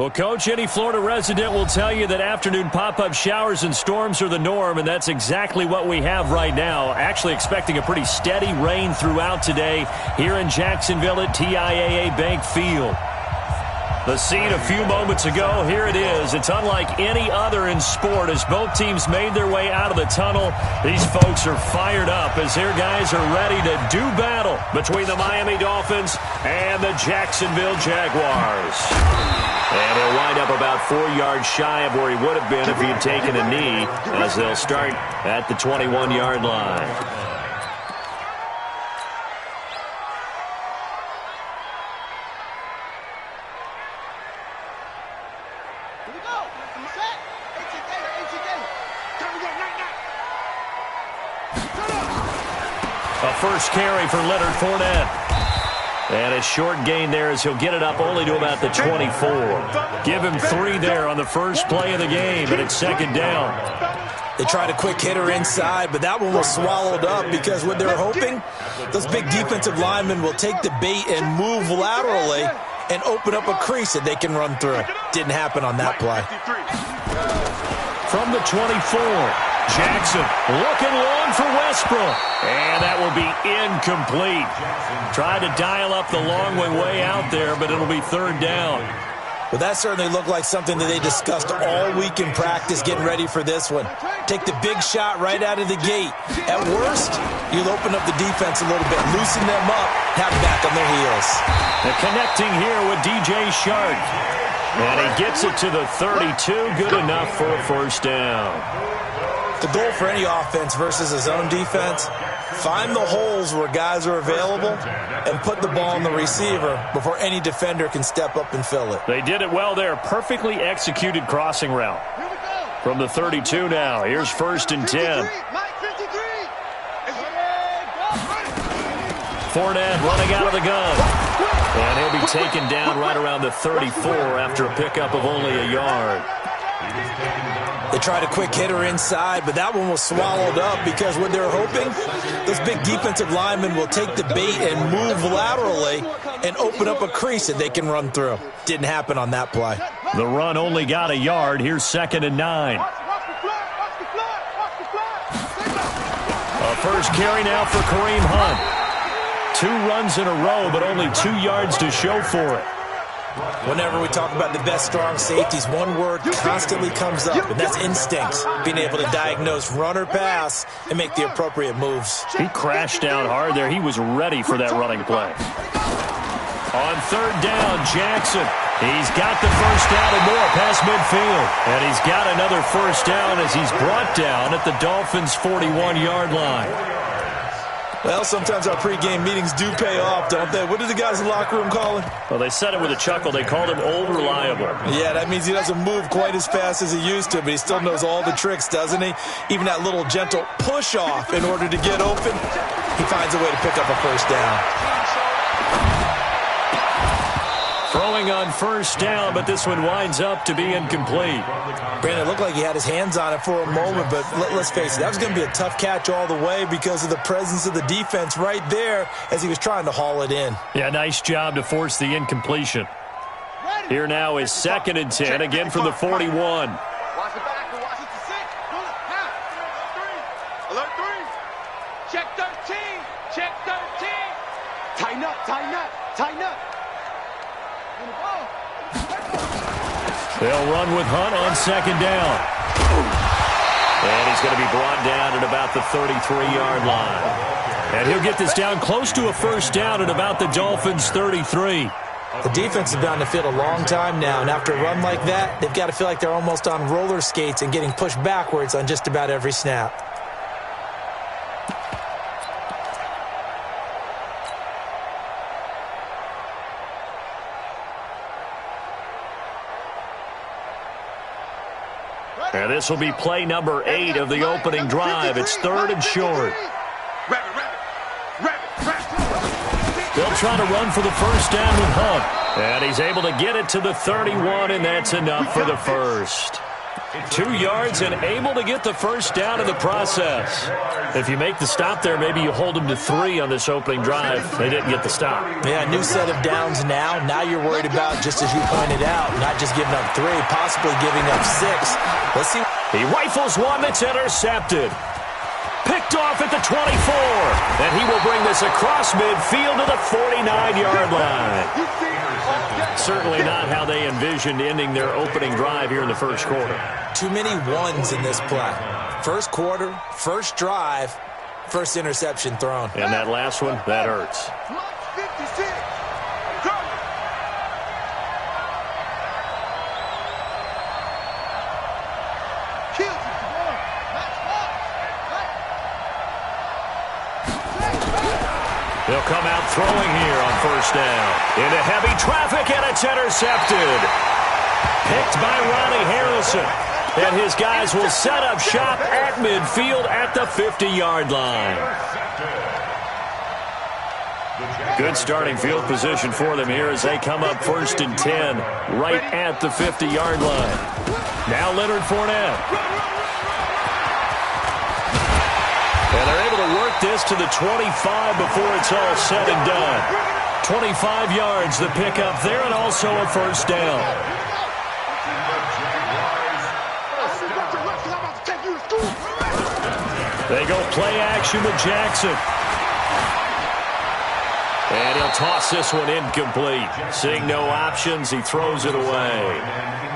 Well, Coach, any Florida resident will tell you that afternoon pop-up showers and storms are the norm, and that's exactly what we have right now. Actually expecting a pretty steady rain throughout today here in Jacksonville at TIAA Bank Field. The scene a few moments ago, here it is. It's unlike any other in sport as both teams made their way out of the tunnel. These folks are fired up as their guys are ready to do battle between the Miami Dolphins and the Jacksonville Jaguars. And he'll wind up about 4 yards shy of where he would have been if he had taken a knee as they'll start at the 21-yard line. A first carry for Leonard Fournette. And a short gain there as he'll get it up only to about the 24. Give him 3 there on the first play of the game, and it's second down. They tried a quick hitter inside, but that one was swallowed up because what they're hoping, those big defensive linemen will take the bait and move laterally and open up a crease that they can run through. Didn't happen on that play. From the 24. Jackson looking long for Westbrook. And that will be incomplete. Tried to dial up the long way out there, but it'll be third down. Well, that certainly looked like something that they discussed all week in practice getting ready for this one. Take the big shot right out of the gate. At worst, you'll open up the defense a little bit, loosen them up, have them back on their heels. They're connecting here with DJ Shark. And he gets it to the 32. Good enough for a first down. The goal for any offense versus a zone defense, find the holes where guys are available and put the ball on the receiver before any defender can step up and fill it. They did it well there. Perfectly executed crossing route. From the 32 now, here's first and 10. Fournette running out of the gun. And he'll be taken down right around the 34 after a pickup of only a yard. They tried a quick hitter inside, but that one was swallowed up because what they're hoping, those big defensive linemen will take the bait and move laterally and open up a crease that they can run through. Didn't happen on that play. The run only got a yard. Here's second and 9. A first carry now for Kareem Hunt. 2 runs in a row, but only 2 yards to show for it. Whenever we talk about the best strong safeties, one word constantly comes up, and that's instincts. Being able to diagnose run or pass and make the appropriate moves. He crashed down hard there. He was ready for that running play. On third down, Jackson. He's got the first down and more past midfield. And he's got another first down as he's brought down at the Dolphins' 41-yard line. Well, sometimes our pregame meetings do pay off, don't they? What did the guys in the locker room call him? Well, they said it with a chuckle. They called him Old Reliable. Yeah, that means he doesn't move quite as fast as he used to, but he still knows all the tricks, doesn't he? Even that little gentle push-off in order to get open, he finds a way to pick up a first down. Throwing on first down, but this one winds up to be incomplete. Brandon, it looked like he had his hands on it for a moment, but let's face it, that was going to be a tough catch all the way because of the presence of the defense right there as he was trying to haul it in. Yeah, nice job to force the incompletion. Here now is second and 10, again from the 41. Watch the back, watch it to 6. Pull it, half. Alert 3. Check 13. Check 13. Tighten up, tighten up, tighten up. They'll run with Hunt on second down. And he's going to be brought down at about the 33-yard line. And he'll get this down close to a first down at about the Dolphins' 33. The defense has been on the field a long time now, and after a run like that, they've got to feel like they're almost on roller skates and getting pushed backwards on just about every snap. And this will be play number 8 of the opening drive. It's third and short. They'll try to run for the first down with Hunt. And he's able to get it to the 31, and that's enough for the first. 2 yards and able to get the first down in the process. If you make the stop there, maybe you hold them to 3 on this opening drive. They didn't get the stop. Yeah, new set of downs now. Now you're worried about, just as you pointed out, not just giving up 3, possibly giving up 6. Let's see. He rifles one that's intercepted. Picked off at the 24. And he will bring this across midfield to the 49-yard line. Certainly not how they envisioned ending their opening drive here in the first quarter. Too many ones in this play. First quarter, first drive, first interception thrown. And that last one, that hurts. They'll come out throwing here on first down. Into heavy traffic, and it's intercepted. Picked by Ronnie Harrison. And his guys will set up shop at midfield at the 50-yard line. Good starting field position for them here as they come up 1st and 10 right at the 50-yard line. Now Leonard Fournette. And they're able to work this to the 25 before it's all said and done. 25 yards the pickup there, and also a first down. They go play action with Jackson. And he'll toss this one incomplete. Seeing no options, he throws it away.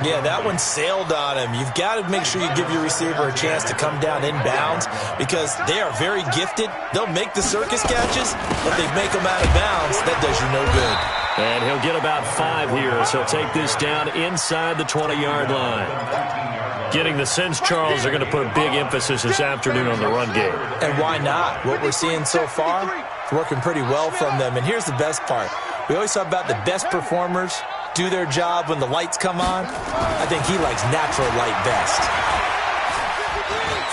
Yeah, that one sailed on him. You've got to make sure you give your receiver a chance to come down inbounds because they are very gifted. They'll make the circus catches, but they make them out of bounds. That does you no good. And he'll get about 5 here, so he'll take this down inside the 20-yard line. Getting the sense, Charles, they're going to put a big emphasis this afternoon on the run game. And why not? What we're seeing so far, it's working pretty well from them. And here's the best part. We always talk about the best performers do their job when the lights come on. I think he likes natural light best.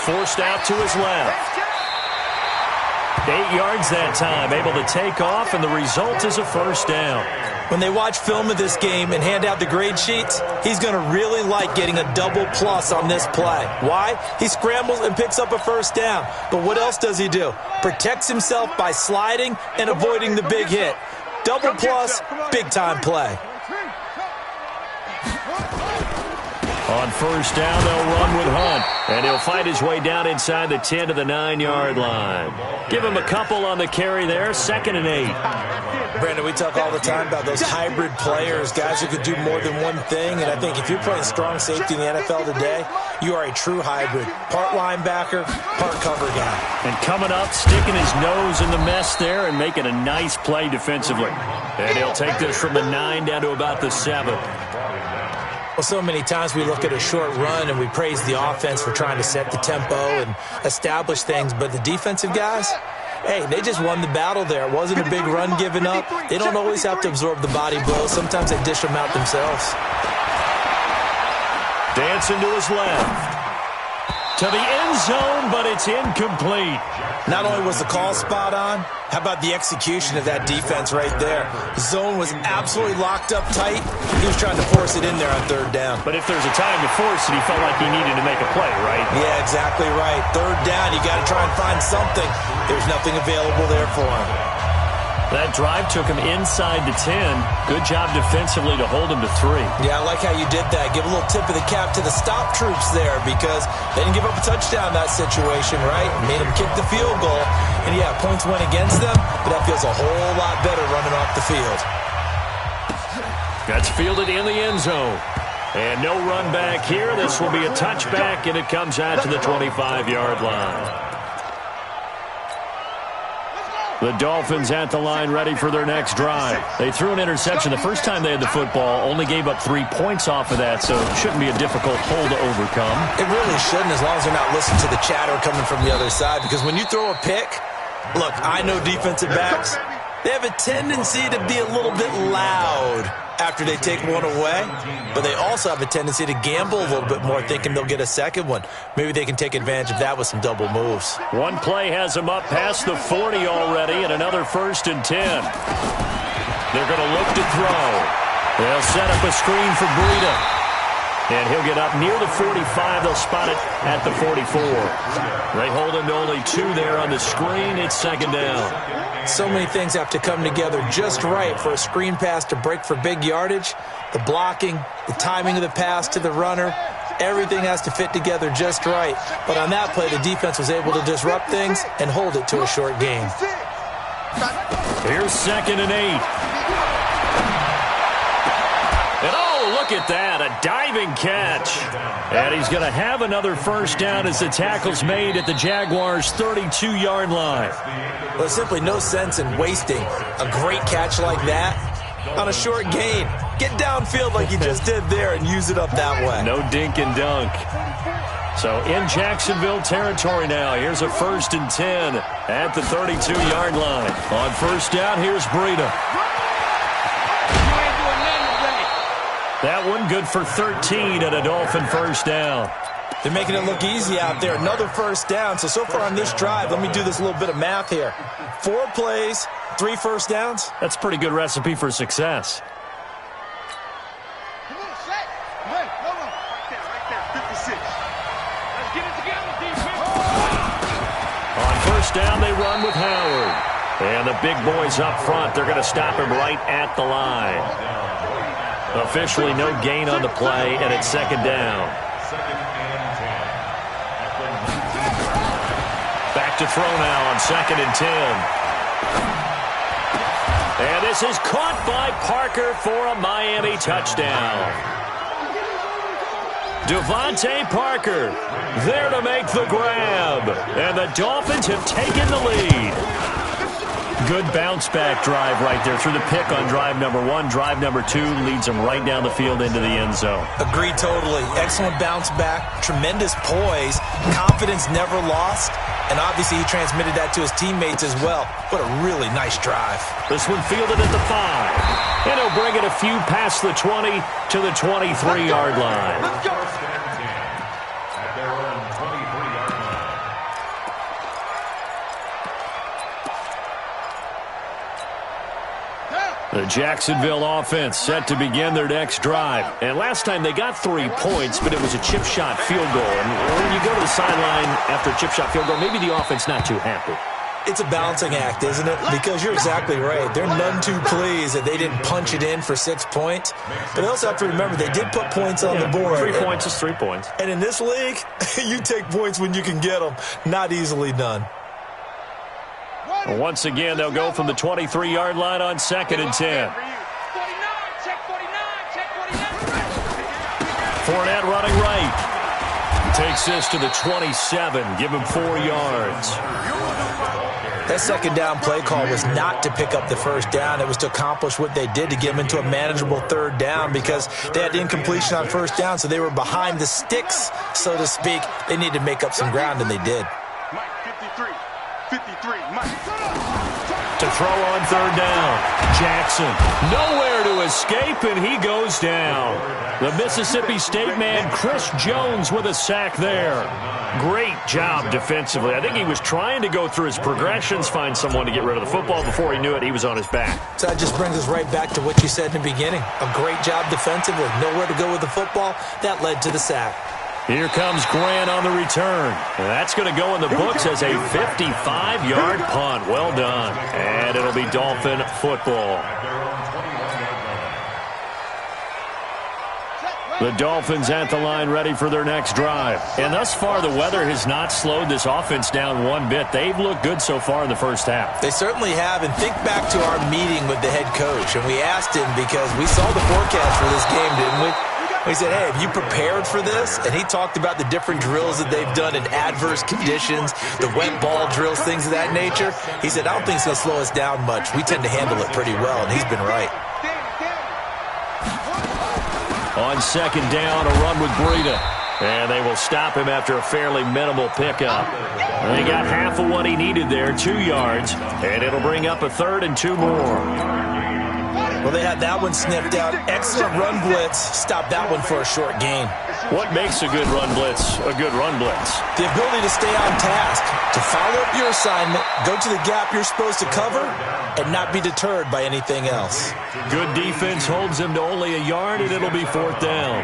Forced out to his left. 8 yards that time, able to take off, and the result is a first down. When they watch film of this game and hand out the grade sheets, he's going to really like getting a double plus on this play. Why? He scrambles and picks up a first down. But what else does he do? Protects himself by sliding and avoiding the big hit. Double plus, big-time play. On first down, they'll run with Hunt. And he'll fight his way down inside the 10 to the 9-yard line. Give him a couple on the carry there, 2nd and 8. Brandon, we talk all the time about those hybrid players, guys who could do more than one thing. And I think if you're playing strong safety in the NFL today, you are a true hybrid. Part linebacker, part cover guy. And coming up, sticking his nose in the mess there and making a nice play defensively. And he'll take this from the 9 down to about the 7. Well, so many times we look at a short run and we praise the offense for trying to set the tempo and establish things. But the defensive guys, hey, they just won the battle there. It wasn't a big run given up. They don't always have to absorb the body blows. Sometimes they dish them out themselves. Dancing to his left. To the end zone, but it's incomplete. Not only was the call spot on, how about the execution of that defense right there? The zone was absolutely locked up tight. He was trying to force it in there on 3rd down. But if there's a time to force it, he felt like he needed to make a play, right? Yeah, exactly right. 3rd down, you got to try and find something. There's nothing available there for him. That drive took him inside the 10. Good job defensively to hold him to 3. Yeah, I like how you did that. Give a little tip of the cap to the stop troops there because they didn't give up a touchdown in that situation, right? Made them kick the field goal. And, yeah, points went against them, but that feels a whole lot better running off the field. That's fielded in the end zone. And no run back here. This will be a touchback, and it comes out to the 25-yard line. The Dolphins at the line ready for their next drive. They threw an interception the first time they had the football, only gave up 3 points off of that, so it shouldn't be a difficult hole to overcome. It really shouldn't, as long as they're not listening to the chatter coming from the other side, because when you throw a pick, look, I know defensive backs, they have a tendency to be a little bit loud after they take one away, but they also have a tendency to gamble a little bit more, thinking they'll get a second one. Maybe they can take advantage of that with some double moves. One play has them up past the 40 already, and another 1st and 10. They're going to look to throw. They'll set up a screen for Breida. And he'll get up near the 45. They'll spot it at the 44. They hold him to only 2 there on the screen. It's second down. So many things have to come together just right for a screen pass to break for big yardage. The blocking, the timing of the pass to the runner, everything has to fit together just right. But on that play, the defense was able to disrupt things and hold it to a short gain. Here's 2nd and 8. And oh, look at that, a diving catch. And he's going to have another first down as the tackle's made at the Jaguars' 32-yard line. Well, there's simply no sense in wasting a great catch like that on a short gain. Get downfield like he just did there and use it up that way. No dink and dunk. So in Jacksonville territory now. Here's a 1st and 10 at the 32-yard line. On first down, here's Breida. That one good for 13 and a Dolphin first down. They're making it look easy out there. Another first down. So far on this drive, let me do this little bit of math here. 4 plays, 3 first downs. That's a pretty good recipe for success. Come on, Shaq. Hey, hold on. Right there. 56. Let's get it together, defense. On first down, they run with Howard. And the big boys up front, they're going to stop him right at the line. Officially no gain on the play, and it's second down. Back to throw now on 2nd and 10. And this is caught by Parker for a Miami touchdown. Devontae Parker there to make the grab. And the Dolphins have taken the lead. Good bounce-back drive right there through the pick on drive number 1. Drive number 2 leads them right down the field into the end zone. Agreed totally. Excellent bounce-back, tremendous poise, confidence never lost, and obviously he transmitted that to his teammates as well. What a really nice drive. This one fielded at the 5. And he'll bring it a few past the 20 to the 23-yard line. Let's go. The Jacksonville offense set to begin their next drive. And last time they got 3 points, but it was a chip shot field goal. And when you go to the sideline after a chip shot field goal, maybe the offense not too happy. It's a balancing act, isn't it? Because you're exactly right. They're none too pleased that they didn't punch it in for 6 points. But they also have to remember they did put points on the board. 3 points is 3 points. And in this league, you take points when you can get them. Not easily done. Once again, they'll go from the 23-yard line on 2nd and 10. Fournette running right. Takes this to the 27. Give him 4 yards. That second down play call was not to pick up the first down. It was to accomplish what they did to get them into a manageable 3rd down because they had incompletion on first down, so they were behind the sticks, so to speak. They needed to make up some ground, and they did. Mike, 53. 53, Mike. To throw on 3rd down. Jackson nowhere to escape, and he goes down. The Mississippi State man, Chris Jones, with a sack there. Great job defensively. I think he was trying to go through his progressions, find someone to get rid of the football. Before he knew it, he was on his back. So that just brings us right back to what you said in the beginning. A great job defensively. Nowhere to go with the football. That led to the sack. Here comes Grant on the return. And that's going to go in the books as a 55-yard punt. Well done. And it'll be Dolphin football. The Dolphins at the line ready for their next drive. And thus far, the weather has not slowed this offense down one bit. They've looked good so far in the first half. They certainly have. And think back to our meeting with the head coach. And we asked him because we saw the forecast for this game, didn't we? We said, hey, have you prepared for this? And he talked about the different drills that they've done in adverse conditions, the wet ball drills, things of that nature. He said, I don't think it's going to slow us down much. We tend to handle it pretty well, and he's been right. On 2nd down, a run with Breida. And they will stop him after a fairly minimal pickup. And they got half of what he needed there, 2 yards. And it'll bring up a 3rd and 2 more. Well, they had that one sniffed out. Excellent run blitz. Stopped that one for a short gain. What makes a good run blitz a good run blitz? The ability to stay on task, to follow up your assignment, go to the gap you're supposed to cover, and not be deterred by anything else. Good defense holds him to only a yard, and it'll be 4th down.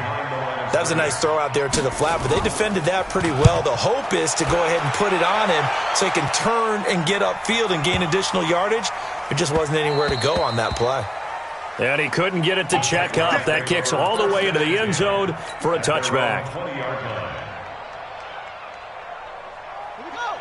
That was a nice throw out there to the flat, but they defended that pretty well. The hope is to go ahead and put it on him so he can turn and get upfield and gain additional yardage. There just wasn't anywhere to go on that play. And he couldn't get it to check up. That kicks all the way into the end zone for a touchback.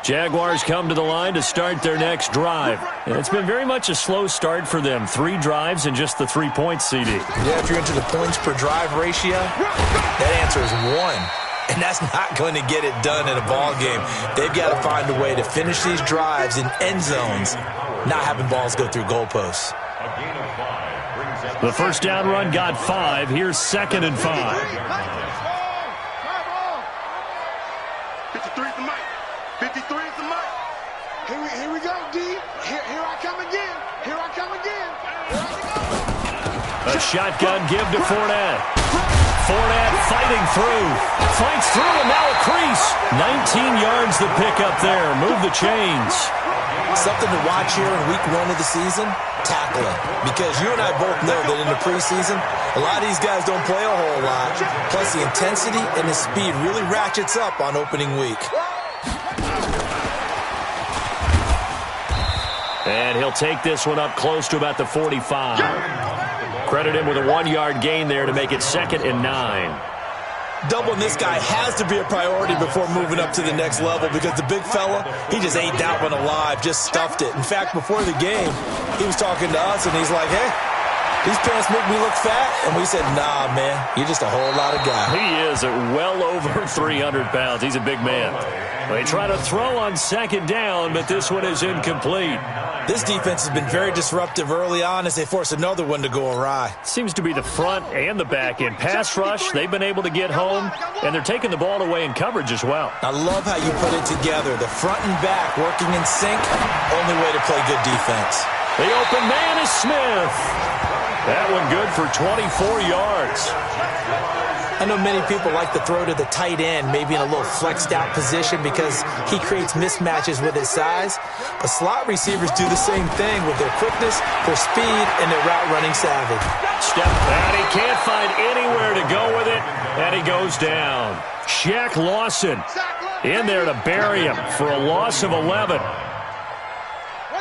Jaguars come to the line to start their next drive. And it's been very much a slow start for them. 3 drives and just the 3 points, CD. Yeah, if you're into the points per drive ratio, that answer is 1. And that's not going to get it done in a ball game. They've got to find a way to finish these drives in end zones, not having balls go through goalposts. The first down run got 5. Here's 2nd and 5. 53 is the mic. 53 is the mic. Here we go, D. Here I come again. Here I come again. A shotgun give to Fournette. Fournette fighting through. Fights through and now a crease. 19 yards the pickup there. Move the chains. Something to watch here in week 1 of the season, tackling. Because you and I both know that in the preseason, a lot of these guys don't play a whole lot. Plus the intensity and the speed really ratchets up on opening week. And he'll take this one up close to about the 45. Credit him with a 1-yard gain there to make it 2nd and 9. Doubling this guy has to be a priority before moving up to the next level because the big fella, he just ate that one alive, just stuffed it. In fact, before the game, he was talking to us, and he's like, hey, these pants make me look fat. And we said, nah, man, you're just a whole lot of guy. He is at well over 300 pounds. He's a big man. They try to throw on 2nd down, but this one is incomplete. This defense has been very disruptive early on as they force another one to go awry. Seems to be the front and the back end. Pass rush, they've been able to get home, and they're taking the ball away in coverage as well. I love how you put it together. The front and back working in sync, only way to play good defense. The open man is Smith. That one good for 24 yards. I know many people like to throw to the tight end, maybe in a little flexed out position because he creates mismatches with his size. But slot receivers do the same thing with their quickness, their speed, and their route running savvy. Step back. He can't find anywhere to go with it, and he goes down. Shaq Lawson in there to bury him for a loss of 11.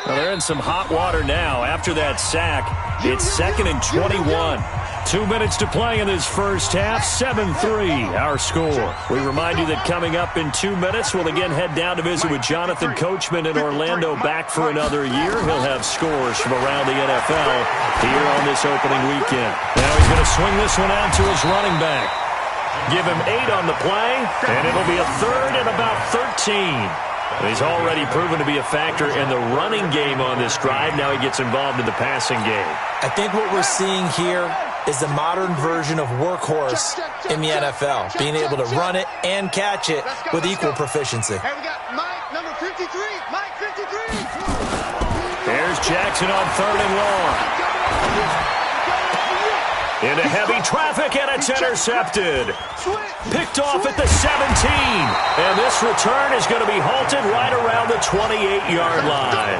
Well, they're in some hot water now. After that sack, it's 2nd and 21. 2 minutes to play in this first half. 7-3 our score. We remind you that coming up in 2 minutes, we'll again head down to visit with Jonathan Coachman in Orlando, back for another year. He'll have scores from around the NFL here on this opening weekend. Now he's going to swing this one out to his running back. Give him 8 on the play, and it'll be a 3rd and about 13. He's already proven to be a factor in the running game on this drive. Now he gets involved in the passing game. I think what we're seeing here is the modern version of workhorse in the NFL, being able to run it and catch it with equal proficiency. Hey, we got Mike, number 53. Mike, 53. There's Jackson on 3rd and long. Into heavy traffic, and it's intercepted. Picked off at the 17. And this return is going to be halted right around the 28-yard line.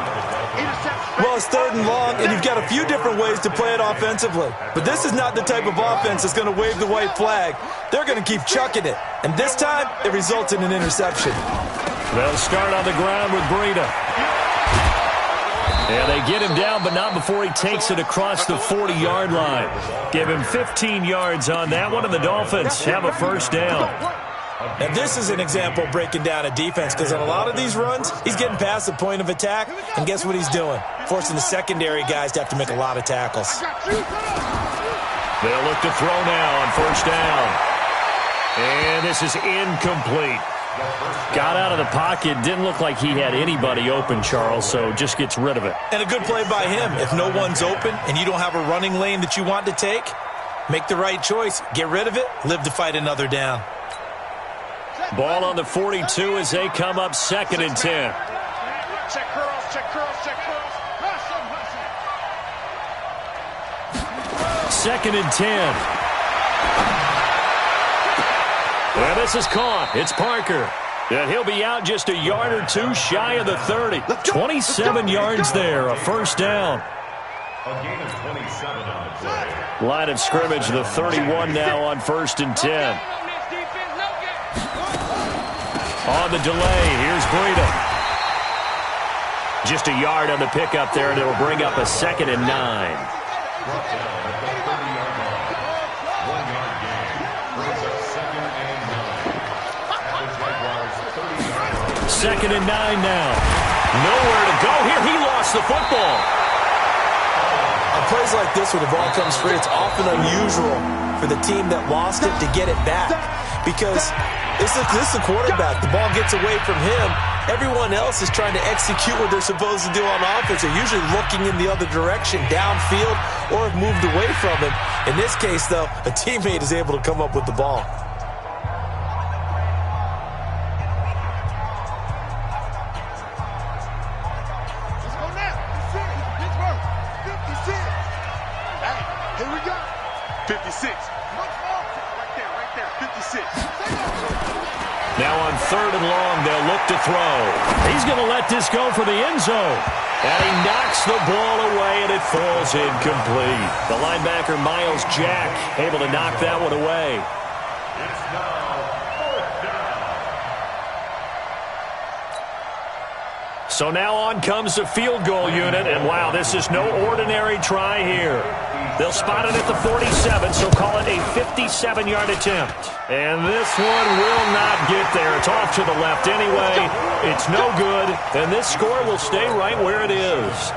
Well, it's 3rd and long, and you've got a few different ways to play it offensively. But this is not the type of offense that's going to wave the white flag. They're going to keep chucking it. And this time, it results in an interception. They'll start on the ground with Breida. And they get him down, but not before he takes it across the 40-yard line. Give him 15 yards on that one, and the Dolphins have a first down. And this is an example of breaking down a defense, because on a lot of these runs, he's getting past the point of attack, and guess what he's doing? Forcing the secondary guys to have to make a lot of tackles. They'll look to throw now on first down. And this is incomplete. Got out of the pocket. Didn't look like he had anybody open, Charles, so just gets rid of it. And a good play by him. If no one's open and you don't have a running lane that you want to take, make the right choice. Get rid of it. Live to fight another down. Ball on the 42 as they come up 2nd and 10. Check curls, check curls, check curls. 2nd and 10. Well, this is caught. It's Parker. And he'll be out just a yard or two shy of the 30. 27 yards there, a first down. A gain of 27 on the play. Line of scrimmage, the 31 now on 1st and 10. On the delay, here's Breida. Just a yard on the pickup there, and it'll bring up a 2nd and 9. Second and 9 now. Nowhere to go here. He lost the football. On plays like this where the ball comes free, it's often unusual for the team that lost it to get it back. Because this is the quarterback. The ball gets away from him. Everyone else is trying to execute what they're supposed to do on offense. They're usually looking in the other direction, downfield, or have moved away from him. In this case, though, a teammate is able to come up with the ball. Let's go now. Pittsburgh. 56. Hey, here we go. 56. Right there. 56. Now on 3rd and long, they'll look to throw. He's going to let this go for the end zone. And he knocks the ball away, and it falls incomplete. The linebacker, Miles Jack, able to knock that one away. So now on comes the field goal unit, and wow, this is no ordinary try here. They'll spot it at the 47, so call it a 57-yard attempt. And this one will not get there. It's off to the left anyway. It's no good, and this score will stay right where it is.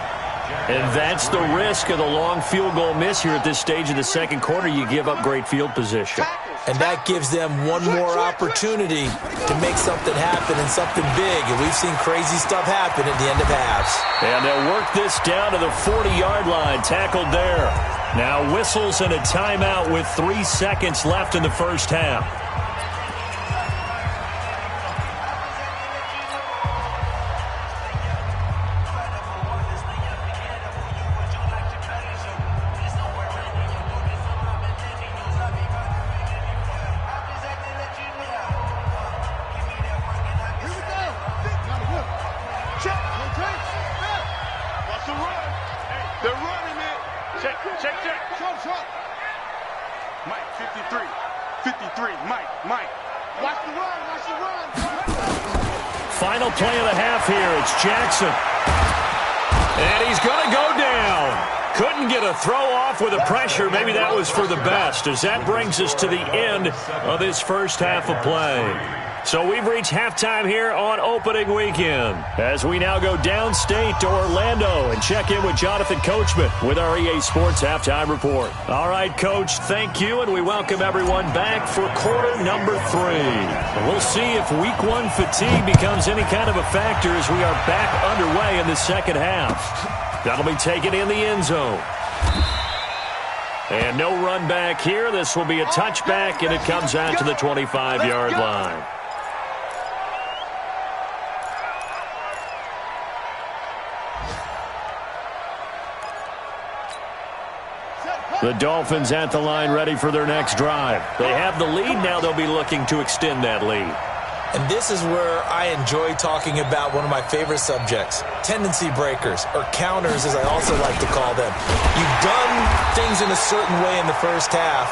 And that's the risk of the long field goal miss here at this stage of the second quarter. You give up great field position. And that gives them one more opportunity to make something happen and something big. And we've seen crazy stuff happen at the end of halves. And they'll work this down to the 40-yard line, tackled there. Now whistles and a timeout with 3 seconds left in the first half. Mike, 53. 53. Mike. Watch the run. Final play of the half here. It's Jackson. And he's going to go down. Couldn't get a throw off with the pressure. Maybe that was for the best, as that brings us to the end of this first half of play. So we've reached halftime here on opening weekend, as we now go downstate to Orlando and check in with Jonathan Coachman with our EA Sports Halftime Report. All right, Coach, thank you, and we welcome everyone back for quarter number 3. We'll see if week 1 fatigue becomes any kind of a factor as we are back underway in the second half. That'll be taken in the end zone. And no run back here. This will be a touchback, and it comes out to the 25-yard line. The Dolphins at the line ready for their next drive. They have the lead. Now they'll be looking to extend that lead. And this is where I enjoy talking about one of my favorite subjects, tendency breakers, or counters as I also like to call them. You've done things in a certain way in the first half,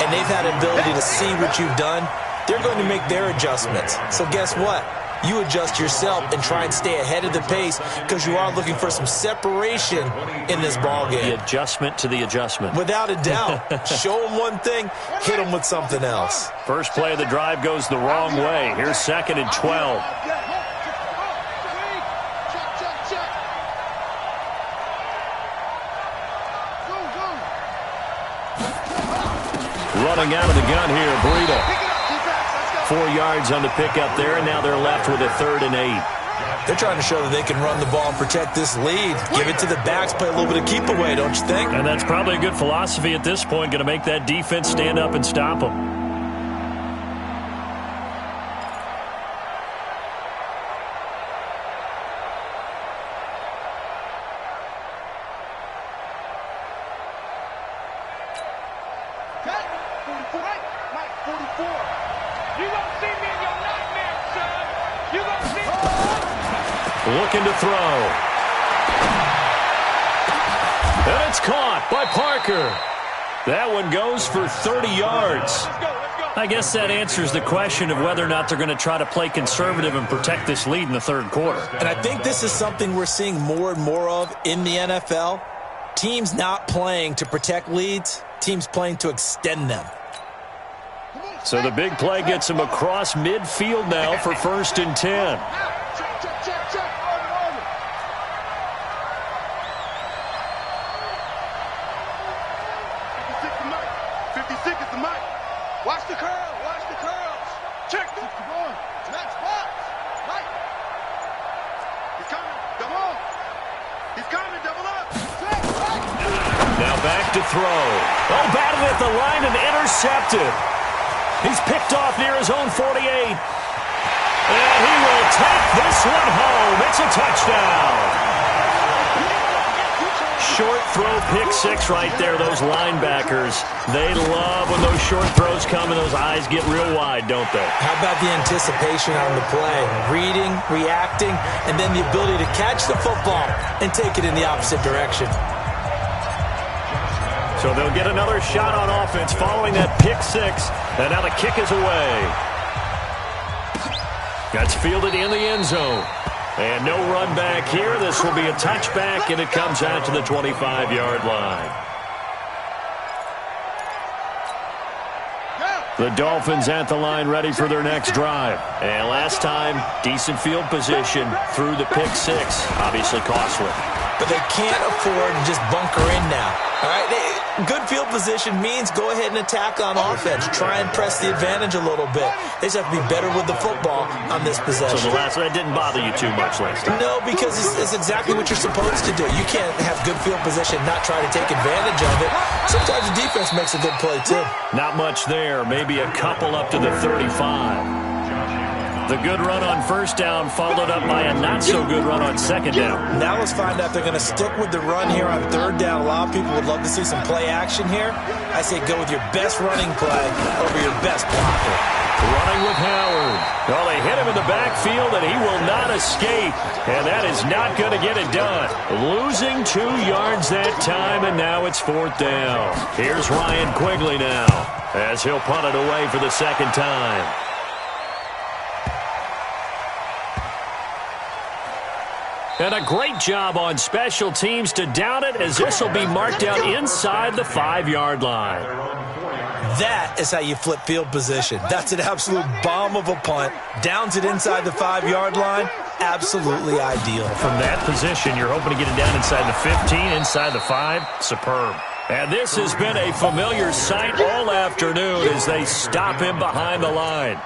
and they've had an ability to see what you've done. They're going to make their adjustments. So guess what? You adjust yourself and try and stay ahead of the pace because you are looking for some separation in this ballgame. The adjustment to the adjustment. Without a doubt. Show them one thing, hit them with something else. First play of the drive goes the wrong way. Here's 2nd and 12. Running out of the gun here, Breida. 4 yards on the pickup there, and now they're left with a 3rd and 8. They're trying to show that they can run the ball and protect this lead. Give it to the backs, play a little bit of keep away, don't you think? And that's probably a good philosophy at this point, going to make that defense stand up and stop them. Looking to throw. And it's caught by Parker. That one goes for 30 yards. I guess that answers the question of whether or not they're going to try to play conservative and protect this lead in the third quarter. And I think this is something we're seeing more and more of in the NFL. Teams not playing to protect leads, teams playing to extend them. So the big play gets him across midfield now for 1st and 10. Watch the curl. Watch the curls. Check the ball. Next box. Right. He's coming. Double up. He's coming. Double up. Now back to throw. Oh, batted at the line and intercepted. He's picked off near his own 48. And he will take this one home. It's a touchdown. Short throw, pick six right there. Those linebackers, they love when those short throws come and those eyes get real wide, don't they? How about the anticipation on the play? Reading, reacting, and then the ability to catch the football and take it in the opposite direction. So they'll get another shot on offense following that pick six. And now the kick is away. That's fielded in the end zone. And no run back here. This will be a touchback, and it comes out to the 25-yard line. The Dolphins at the line ready for their next drive. And last time, decent field position through the pick six. Obviously costly. But they can't afford to just bunker in now. All right, good field position means go ahead and attack on offense. Try and press the advantage a little bit. They just have to be better with the football on this possession. So the last one didn't bother you too much last time? No, because it's exactly what you're supposed to do. You can't have good field position, not try to take advantage of it. Sometimes the defense makes a good play, too. Not much there. Maybe a couple up to the 35. The good run on first down followed up by a not-so-good run on second down. Now let's find out if they're going to stick with the run here on third down. A lot of people would love to see some play action here. I say go with your best running play over your best blocker. Running with Howard. Well, they hit him in the backfield, and he will not escape. And that is not going to get it done. Losing 2 yards that time, and now it's 4th down. Here's Ryan Quigley now as he'll punt it away for the second time. And a great job on special teams to down it, as this will be marked out inside the 5-yard line. That is how you flip field position. That's an absolute bomb of a punt. Downs it inside the 5-yard line. Absolutely ideal. From that position, you're hoping to get it down inside the 15, inside the 5. Superb. And this has been a familiar sight all afternoon as they stop him behind the line.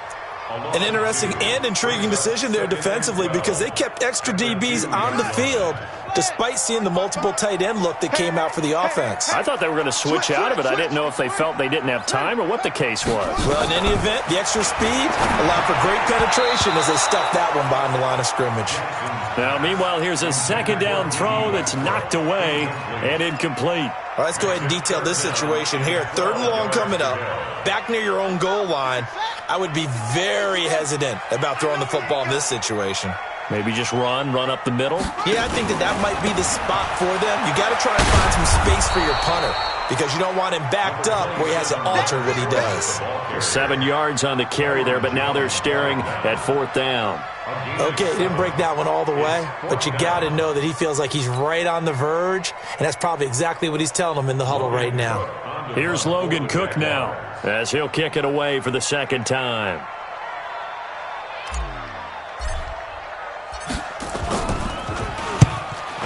An interesting and intriguing decision there defensively, because they kept extra DBs on the field despite seeing the multiple tight end look that came out for the offense. I thought they were going to switch out of it. I didn't know if they felt they didn't have time or what the case was. Well, in any event, the extra speed allowed for great penetration as they stuffed that one behind the line of scrimmage. Now, meanwhile, here's a second down throw that's knocked away and incomplete. All right, let's go ahead and detail this situation here. 3rd and long coming up, back near your own goal line. I would be very hesitant about throwing the football in this situation. Maybe just run up the middle? Yeah, I think that might be the spot for them. You got to try and find some space for your punter, because you don't want him backed up where he has to alter what he does. 7 yards on the carry there, but now they're staring at 4th down. Okay, he didn't break that one all the way, but you got to know that he feels like he's right on the verge, and that's probably exactly what he's telling them in the huddle right now. Here's Logan Cook now as he'll kick it away for the second time.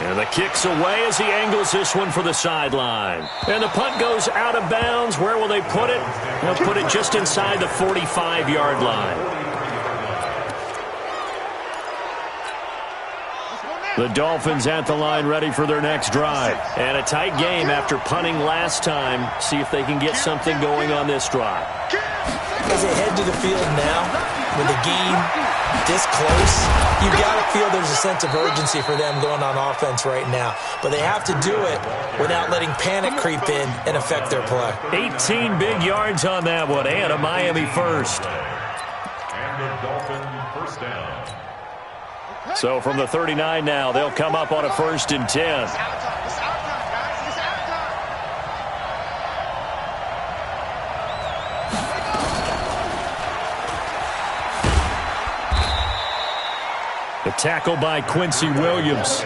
And the kick's away as he angles this one for the sideline. And the punt goes out of bounds. Where will they put it? They'll put it just inside the 45-yard line. The Dolphins at the line ready for their next drive. And a tight game after punting last time. See if they can get something going on this drive. As they head to the field now, with the game this close, you got to feel there's a sense of urgency for them going on offense right now. But they have to do it without letting panic creep in and affect their play. 18 big yards on that one, and a Miami first. And the Dolphin first down. So from the 39 now, they'll come up on a 1st and 10. The tackle by Quincy Williams.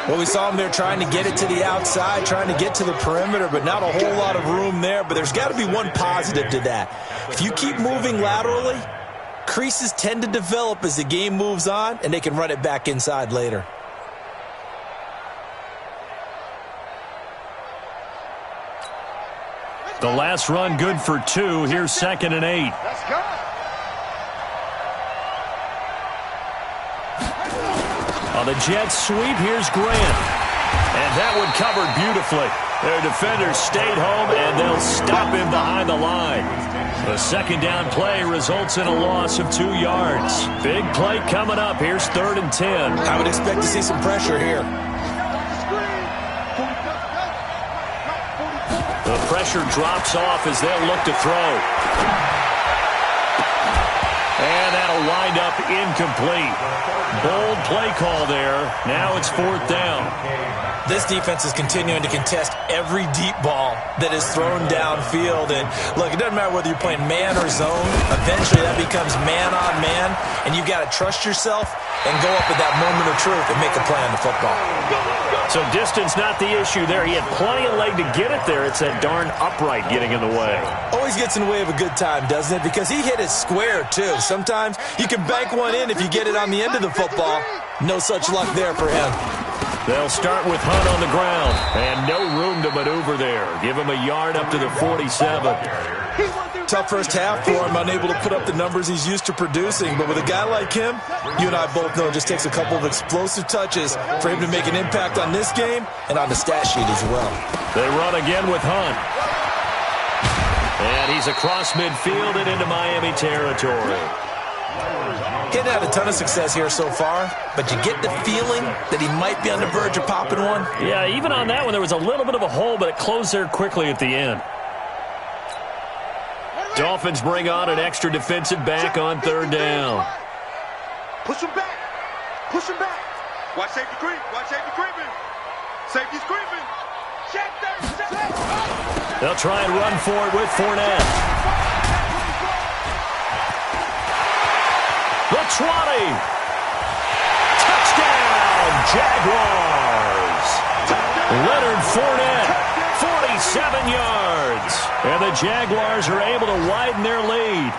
Well, we saw him there trying to get it to the outside, trying to get to the perimeter, but not a whole lot of room there. But there's got to be one positive to that. If you keep moving laterally, creases tend to develop as the game moves on, and they can run it back inside later. The last run good for 2. Here's 2nd and 8. Let's go. On the Jets sweep, here's Grant. And that one covered beautifully. Their defenders stayed home, and they'll stop him behind the line. The second down play results in a loss of 2 yards. Big play coming up. Here's 3rd and 10. I would expect to see some pressure here. The pressure drops off as they'll look to throw. And that'll wind up incomplete. Bold play call there. Now it's 4th down. This defense is continuing to contest every deep ball that is thrown downfield. And, look, it doesn't matter whether you're playing man or zone. Eventually that becomes man on man, and you've got to trust yourself and go up at that moment of truth and make a play on the football. So distance not the issue there. He had plenty of leg to get it there. It's that darn upright getting in the way. Always gets in the way of a good time, doesn't it? Because he hit it square, too. Sometimes you can bank one in if you get it on the end of the football. No such luck there for him. They'll start with Hunt on the ground. And no room to maneuver there. Give him a yard up to the 47. Tough first half for him, unable to put up the numbers he's used to producing. But with a guy like him, you and I both know it just takes a couple of explosive touches for him to make an impact on this game and on the stat sheet as well. They run again with Hunt. And he's across midfield and into Miami territory. He hadn't had a ton of success here so far, but you get the feeling that he might be on the verge of popping one. Yeah, even on that one, there was a little bit of a hole, but it closed there quickly at the end. Dolphins bring on an extra defensive back on 3rd down. Push him back. Push him back. Watch safety creep. Watch safety creeping. Safety's creeping. Check that. They'll try and run for it with Fournette. The 20. Touchdown, Jaguars. Leonard Fournette, 47 yards. And the Jaguars are able to widen their lead.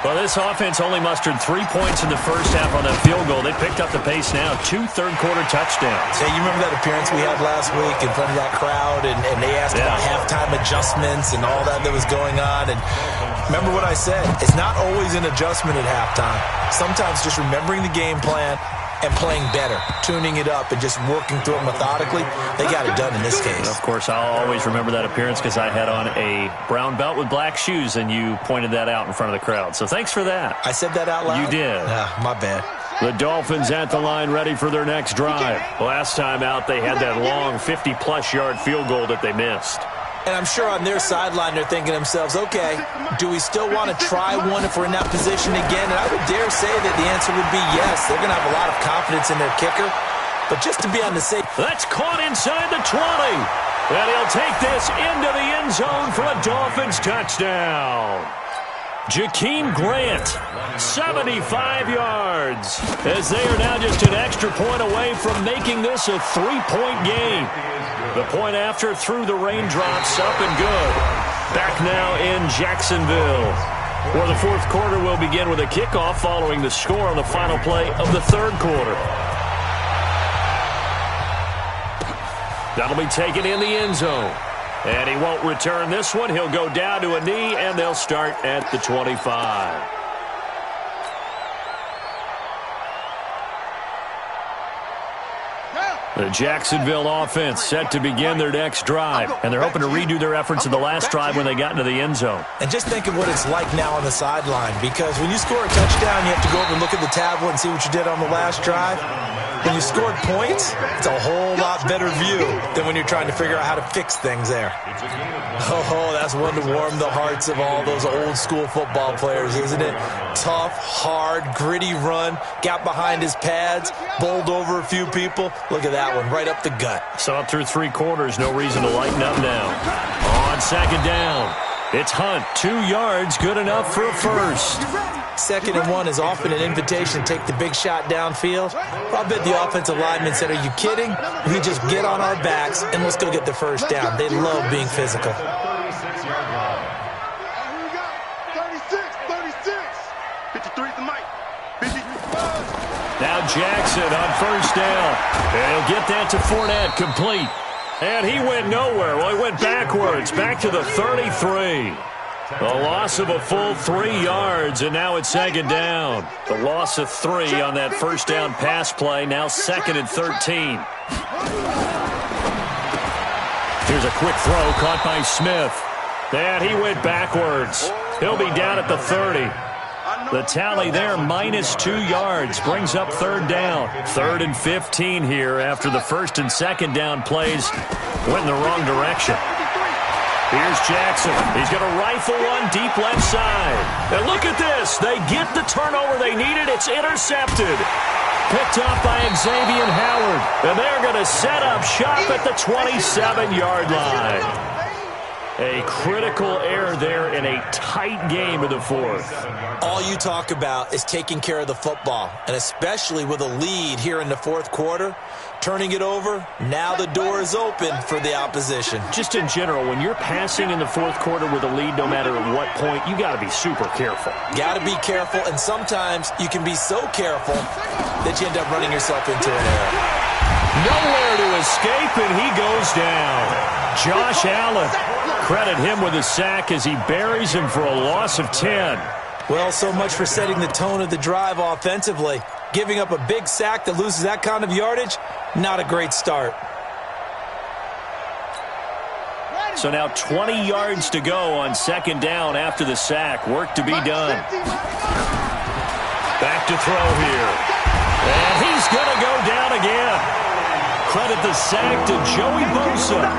Well, this offense only mustered 3 points in the first half on that field goal. They picked up the pace now. 2 third-quarter touchdowns. Hey, you remember that appearance we had last week in front of that crowd, and they asked about halftime adjustments and all that was going on. And remember what I said. It's not always an adjustment at halftime. Sometimes just remembering the game plan and playing better, tuning it up and just working through it methodically. They got it done in this case. Of course, I'll always remember that appearance because I had on a brown belt with black shoes, and you pointed that out in front of the crowd. So thanks for that. I said that out loud? You did. My bad. The Dolphins at the line ready for their next drive. Last time out, they had that long 50-plus yard field goal that they missed. And I'm sure on their sideline they're thinking to themselves, okay, do we still want to try one if we're in that position again? And I would dare say that the answer would be yes. They're going to have a lot of confidence in their kicker. But just to be on the safe... That's caught inside the 20. And he'll take this into the end zone for a Dolphins touchdown. Jakeem Grant, 75 yards, as they are now just an extra point away from making this a 3-point game. The point after through the raindrops, up and good. Back now in Jacksonville, where the fourth quarter will begin with a kickoff following the score on the final play of the third quarter. That'll be taken in the end zone. And he won't return this one. He'll go down to a knee, and they'll start at the 25. The Jacksonville offense set to begin their next drive, and they're hoping to redo their efforts in the last drive when they got into the end zone. And just think of what it's like now on the sideline, because when you score a touchdown, you have to go over and look at the tablet and see what you did on the last drive. When you scored points, it's a whole lot better view than when you're trying to figure out how to fix things there. Oh, that's one to warm the hearts of all those old school football players, isn't it? Tough, hard, gritty run, got behind his pads, bowled over a few people. Look at that one, right up the gut. So up through 3 quarters, no reason to lighten up now. On second down, it's Hunt, 2 yards, good enough for a first. 2nd and 1 is often an invitation to take the big shot downfield. I'll bet the offensive lineman said, are you kidding? We just get on our backs and let's go get the first down. They love being physical. 53's the mic. 53. Now Jackson on first down. And he'll get that to Fournette, complete. And he went nowhere. Well, he went backwards, back to the 33. A loss of a full 3 yards, and now it's 2nd down. The loss of 3 on that first down pass play, now 2nd and 13. Here's a quick throw caught by Smith. And he went backwards. He'll be down at the 30. The tally there, -2 yards, brings up 3rd down. 3rd and 15 here after the 1st and 2nd down plays went in the wrong direction. Here's Jackson. He's going to rifle one deep left side. And look at this. They get the turnover they needed. It's intercepted. Picked off by Xavier Howard. And they're going to set up shop at the 27-yard line. A critical error there in a tight game in the 4th. All you talk about is taking care of the football, and especially with a lead here in the 4th quarter. Turning it over, now the door is open for the opposition. Just in general, when you're passing in the 4th quarter with a lead, no matter at what point, you got to be super careful. Got to be careful, and sometimes you can be so careful that you end up running yourself into an error. Nowhere to escape, and he goes down. Josh Allen, credit him with a sack as he buries him for a loss of 10. Well, so much for setting the tone of the drive offensively. Giving up a big sack that loses that kind of yardage, not a great start. So now 20 yards to go on 2nd down after the sack. Work to be done. Back to throw here. And he's going to go down again. Credit the sack to Joey Bosa.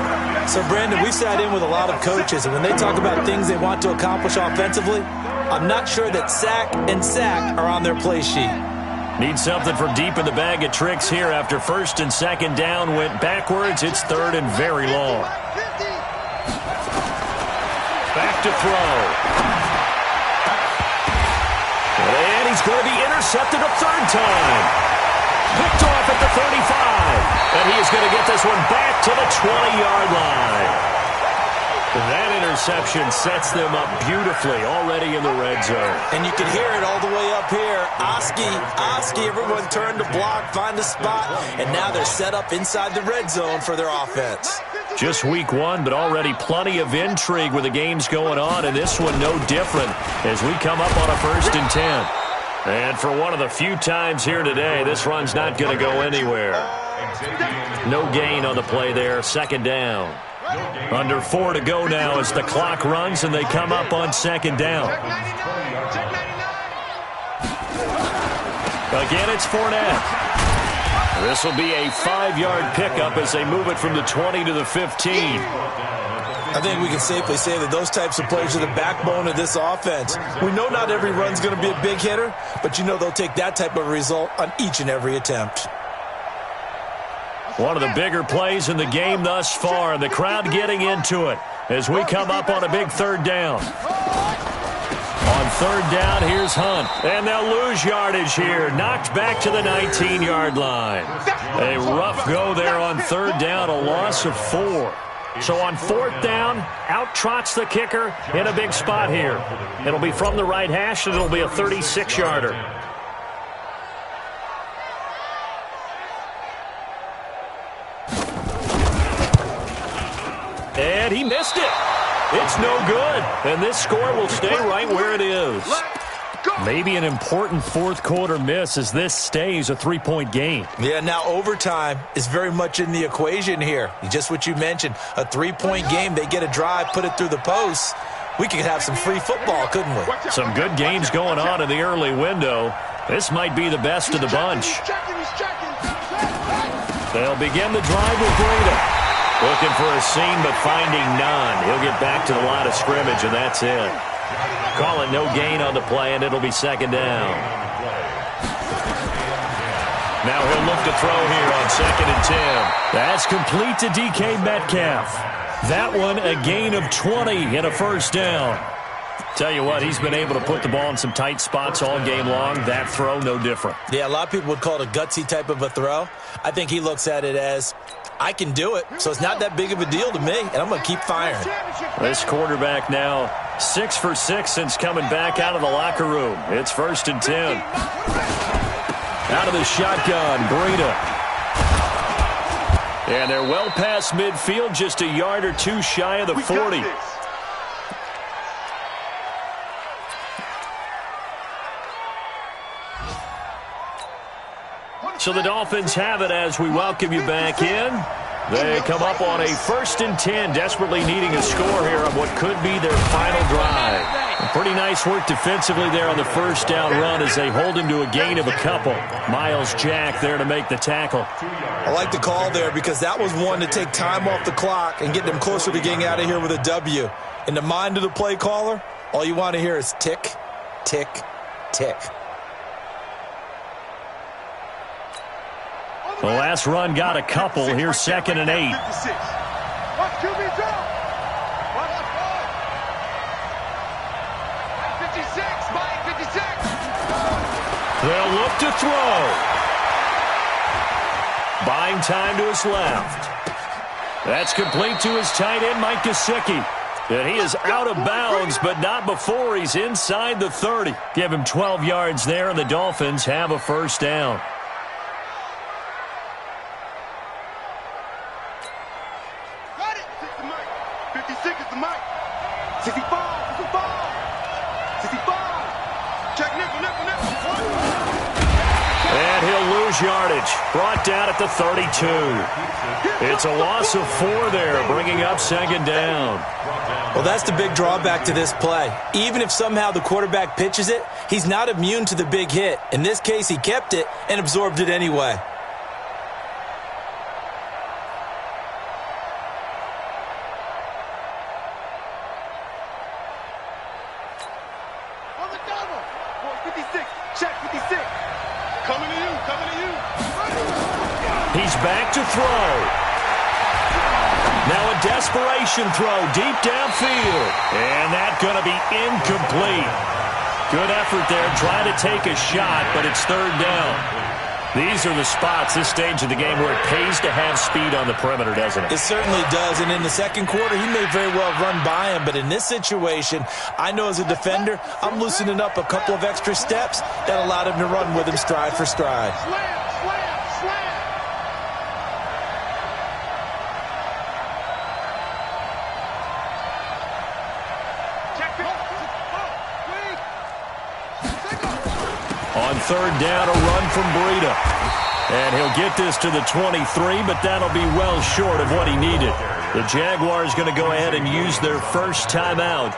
So, Brandon, we've sat in with a lot of coaches, and when they talk about things they want to accomplish offensively, I'm not sure that sack and sack are on their play sheet. Need something from deep in the bag of tricks here after 1st and 2nd down went backwards. It's 3rd and very long. Back to throw. And he's going to be intercepted a 3rd time. Picked off at the 35. And he is going to get this one back to the 20-yard line. That interception sets them up beautifully already in the red zone. And you can hear it all the way up here. Oski, everyone turned to block, find a spot, and now they're set up inside the red zone for their offense. Just week 1, but already plenty of intrigue with the games going on, and this one no different as we come up on a 1st and 10. And for one of the few times here today, this run's not going to go anywhere. No gain on the play there, 2nd down. Under 4 to go now as the clock runs and they come up on 2nd down. Again, it's Fournette. This will be a 5-yard pickup as they move it from the 20 to the 15. I think we can safely say that those types of plays are the backbone of this offense. We know not every run's going to be a big hitter, but you know they'll take that type of result on each and every attempt. One of the bigger plays in the game thus far, and the crowd getting into it as we come up on a big 3rd down. On 3rd down, here's Hunt, and they'll lose yardage here. Knocked back to the 19-yard line. A rough go there on 3rd down, a loss of 4. So on 4th down, out trots the kicker in a big spot here. It'll be from the right hash, and it'll be a 36-yarder. And he missed it. It's no good. And this score will stay right where it is. Maybe an important 4th quarter miss as this stays a 3-point game. Yeah, now overtime is very much in the equation here. Just what you mentioned, a 3-point game. They get a drive, put it through the post. We could have some free football, couldn't we? Some good games going on in the early window. This might be the best of the bunch. They'll begin the drive with Breida. Looking for a seam, but finding none. He'll get back to the line of scrimmage, and that's it. Call it no gain on the play, and it'll be 2nd down. Now he'll look to throw here on 2nd and 10. That's complete to DK Metcalf. That one a gain of 20 and a 1st down. Tell you what, he's been able to put the ball in some tight spots all game long. That throw, no different. Yeah, a lot of people would call it a gutsy type of a throw. I think he looks at it as, I can do it, so it's not that big of a deal to me, and I'm going to keep firing. This quarterback now 6 for 6 since coming back out of the locker room. It's 1st and 10. Out of the shotgun, Breida. And they're well past midfield, just a yard or two shy of the 40. So the Dolphins have it as we welcome you back in. They come up on a 1st and 10, desperately needing a score here on what could be their final drive. Pretty nice work defensively there on the first down run as they hold him to a gain of a couple. Miles Jack there to make the tackle. I like the call there because that was one to take time off the clock and get them closer to getting out of here with a W. In the mind of the play caller, all you want to hear is tick, tick, tick. The last run got a couple. Here's 2nd and 8. Watch QB throw. 56, Mike, 56. They'll look to throw. Buying time to his left. That's complete to his tight end, Mike Gesicki. And he is out of bounds, but not before he's inside the 30. Give him 12 yards there, and the Dolphins have a 1st down. Yardage brought down at the 32. It's a loss of 4 there, bringing up 2nd down. Well, that's the big drawback to this play. Even if somehow the quarterback pitches it, he's not immune to the big hit. In this case, he kept it and absorbed it anyway. On the double. 56. Check 56. Coming to you. Coming to you. He's back to throw. Now a desperation throw deep downfield. And that's going to be incomplete. Good effort there, trying to take a shot, but it's 3rd down. These are the spots, this stage of the game, where it pays to have speed on the perimeter, doesn't it? It certainly does, and in the second quarter, he may very well run by him, but in this situation, I know as a defender, I'm loosening up a couple of extra steps that allowed him to run with him stride for stride. Slam, slam, slam. On 3rd down, a run from Breida. And he'll get this to the 23, but that'll be well short of what he needed. The Jaguars going to go ahead and use their first timeout.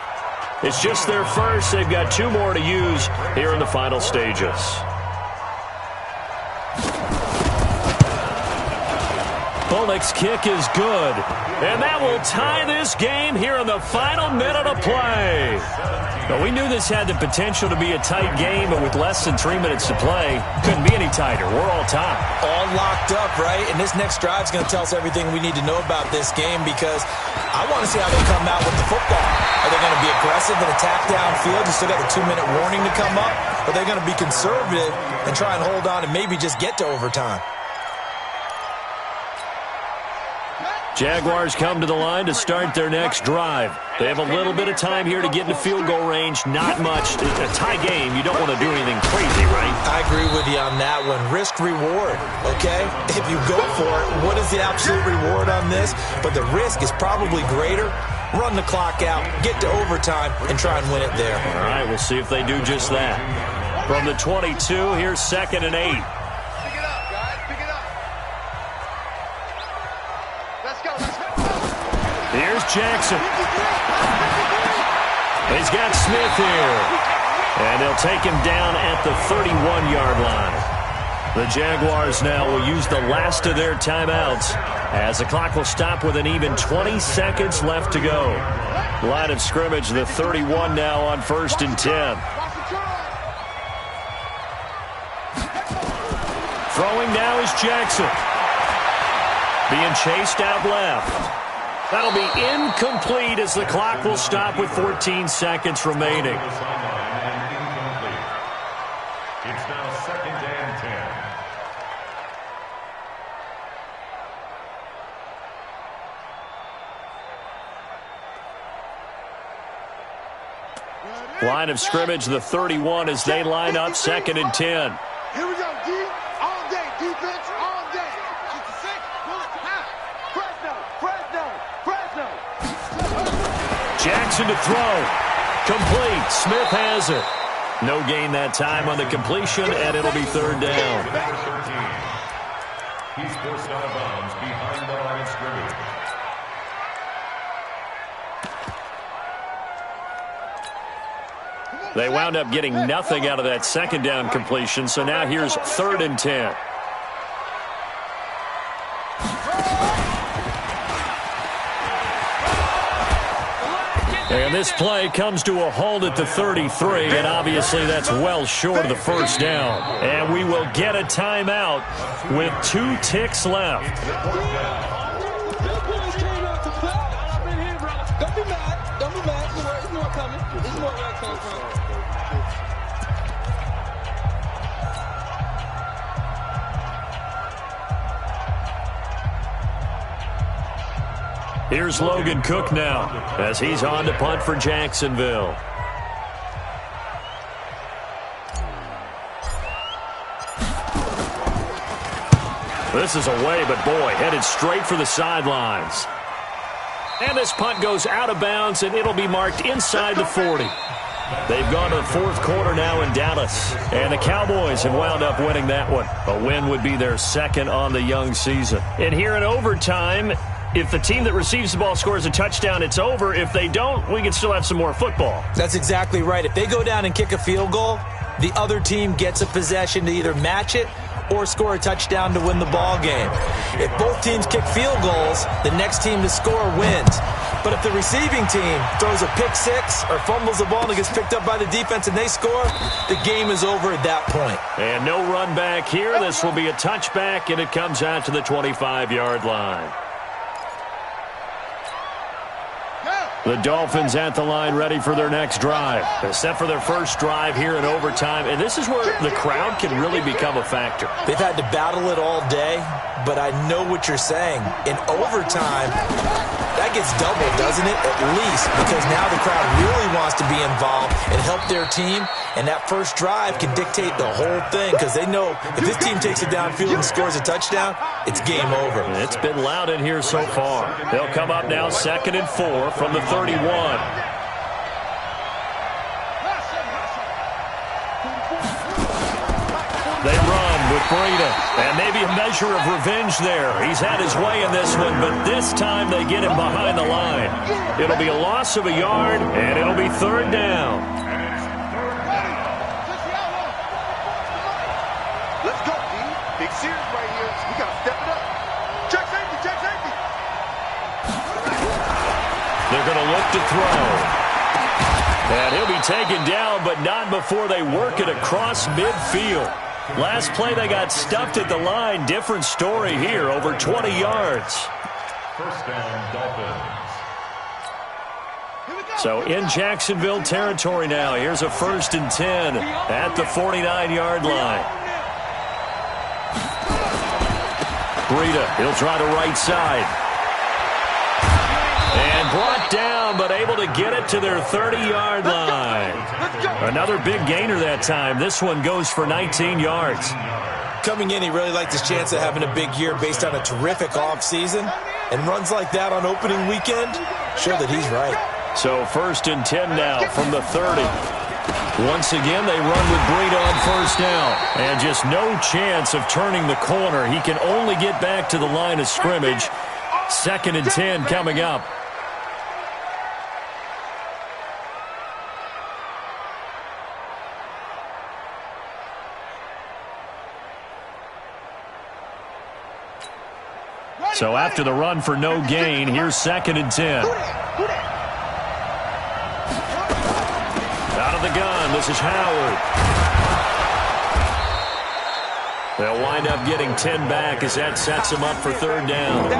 It's just their first. They've got 2 more to use here in the final stages. Bullock's kick is good. And that will tie this game here in the final minute of play. Well, we knew this had the potential to be a tight game, but with less than 3 minutes to play, couldn't be any tighter. We're all tied. All locked up, right? And this next drive is going to tell us everything we need to know about this game because I want to see how they come out with the football. Are they going to be aggressive and attack downfield? You still got the 2-minute warning to come up? Or are they going to be conservative and try and hold on and maybe just get to overtime? Jaguars come to the line to start their next drive. They have a little bit of time here to get into field goal range. Not much. A tie game, you don't want to do anything crazy, right? I agree with you on that one. Risk-reward, okay? If you go for it, what is the absolute reward on this? But the risk is probably greater. Run the clock out, get to overtime, and try and win it there. All right, we'll see if they do just that. From the 22, here's 2nd and 8. Here's Jackson. He's got Smith here. And they'll take him down at the 31-yard line. The Jaguars now will use the last of their timeouts as the clock will stop with an even 20 seconds left to go. Line of scrimmage, the 31 now on 1st and 10. Throwing now is Jackson. Being chased out left. That'll be incomplete as the clock will stop with 14 seconds remaining. It's now 2nd and 10. Line of scrimmage, the 31 as they line up 2nd and 10. Here we go, D. All day. Defense, all day. 66. Bullet, half. Fresno. Jackson to throw. Complete. Smith has it. No gain that time on the completion, and it'll be 3rd down. Number 13. He's forced out of bounds behind the line of scrimmage. They wound up getting nothing out of that 2nd down completion, so now here's 3rd and 10. And this play comes to a halt at the 33, and obviously that's well short of the 1st down. And we will get a timeout with 2 ticks left. Don't be mad. There's more coming. There's more where it came from. Here's Logan Cook now as he's on to punt for Jacksonville. This is away, but boy, headed straight for the sidelines. And this punt goes out of bounds, and it'll be marked inside the 40. They've gone to the 4th quarter now in Dallas, and the Cowboys have wound up winning that one. A win would be their 2nd on the young season. And here in overtime, if the team that receives the ball scores a touchdown, it's over. If they don't, we can still have some more football. That's exactly right. If they go down and kick a field goal, the other team gets a possession to either match it or score a touchdown to win the ball game. If both teams kick field goals, the next team to score wins. But if the receiving team throws a pick six or fumbles the ball and it gets picked up by the defense and they score, the game is over at that point. And no run back here. This will be a touchback, and it comes out to the 25-yard line. The Dolphins at the line ready for their next drive. They're set for their first drive here in overtime, and this is where the crowd can really become a factor. They've had to battle it all day, but I know what you're saying. In overtime, that gets doubled, doesn't it? At least, because now the crowd really wants to be involved and help their team, and that first drive can dictate the whole thing because they know if this team takes it downfield and scores a touchdown, it's game over. It's been loud in here so far. They'll come up now 2nd and 4 from the 31. They run with Breida, and maybe a measure of revenge there. He's had his way in this one, but this time they get him behind the line. It'll be a loss of a yard, and it'll be 3rd down. Let's go, D. Big series right here. We got to step it up. Check safety, check safety. They're going to look to throw. And he'll be taken down, but not before they work it across midfield. Last play, they got stuffed at the line. Different story here, over 20 yards. 1st down, Dolphins. So in Jacksonville territory now. Here's a 1st and 10 at the 49-yard line. Breida, he'll try to right side. And brought down, but able to get it to their 30-yard line. Another big gainer that time. This one goes for 19 yards. Coming in, he really liked his chance of having a big year based on a terrific offseason. And runs like that on opening weekend show that he's right. So 1st and 10 now from the 30. Once again, they run with Breida on 1st down. And just no chance of turning the corner. He can only get back to the line of scrimmage. 2nd and 10 coming up. So after the run for no gain, here's 2nd and 10. Out of the gun, this is Howard. They'll wind up getting 10 back as that sets them up for third down.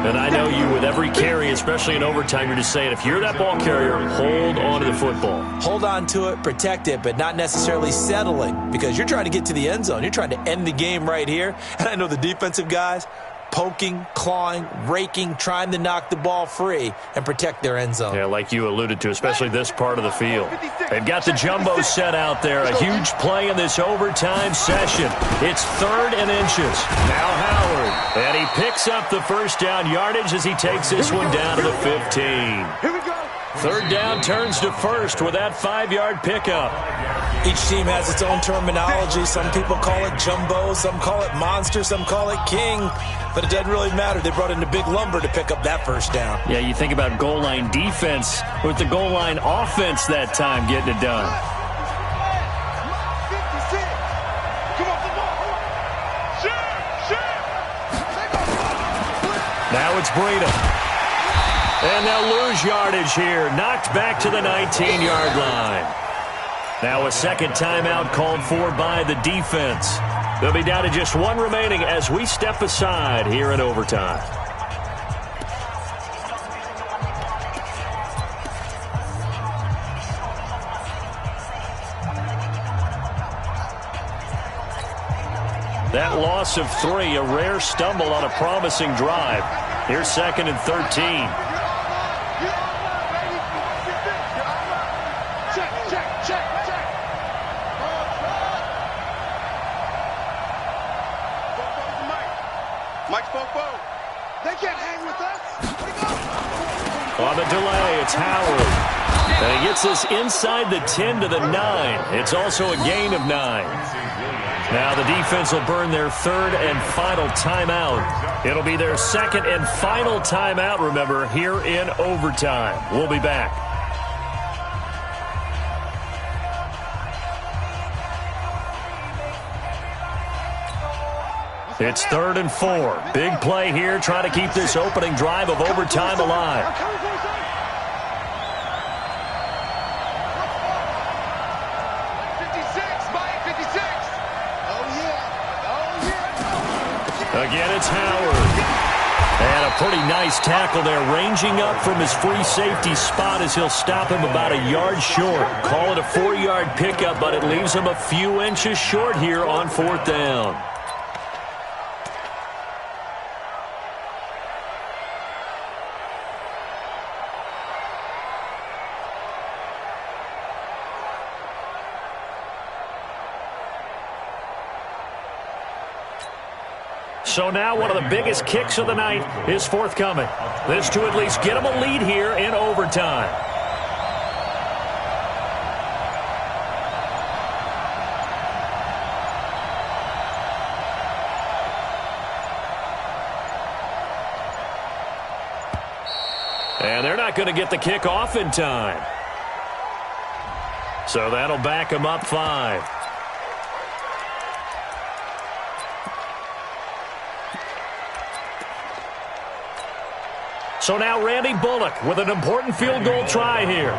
And I know you, with every carry, especially in overtime, you're just saying, if you're that ball carrier, hold on to the football. Hold on to it, protect it, but not necessarily settling, because you're trying to get to the end zone. You're trying to end the game right here. And I know the defensive guys, poking, clawing, raking, trying to knock the ball free and protect their end zone. Yeah, like you alluded to, especially this part of the field. They've got the jumbo set out there. A huge play in this overtime session. It's 3rd and inches. Now Howard. And he picks up the first down yardage as he takes this one down to the 15. Here we go. 3rd down turns to 1st with that 5-yard pickup. Each team has its own terminology. Some people call it jumbo, some call it monster, some call it king. But it doesn't really matter. They brought in the big lumber to pick up that first down. Yeah, you think about goal line defense with the goal line offense that time getting it done. 56. Come on, come on. Share. Now it's Breida. And they'll lose yardage here. Knocked back to the 19-yard line. Now a second timeout called for by the defense. They'll be down to just one remaining as we step aside here in overtime. That loss of 3, a rare stumble on a promising drive. Here's 2nd and 13. On the delay, it's Howard. And he gets this inside the 10 to the 9. It's also a gain of 9. Now the defense will burn their 3rd and final timeout. It'll be their 2nd and final timeout, remember, here in overtime. We'll be back. It's 3rd and 4. Big play here, trying to keep this opening drive of overtime alive. 56. Oh, yeah. Again, it's Howard. And a pretty nice tackle there, ranging up from his free safety spot as he'll stop him about a yard short. Call it a 4-yard pickup, but it leaves him a few inches short here on 4th down. So now one of the biggest kicks of the night is forthcoming. This to at least get them a lead here in overtime. And they're not going to get the kick off in time. So that'll back them up 5. So now Randy Bullock with an important field goal try here.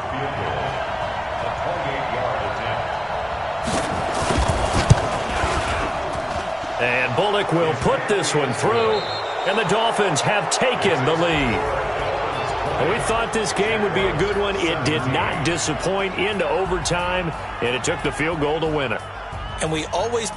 And Bullock will put this one through, and the Dolphins have taken the lead. Well, we thought this game would be a good one. It did not disappoint into overtime, and it took the field goal to win it. And we always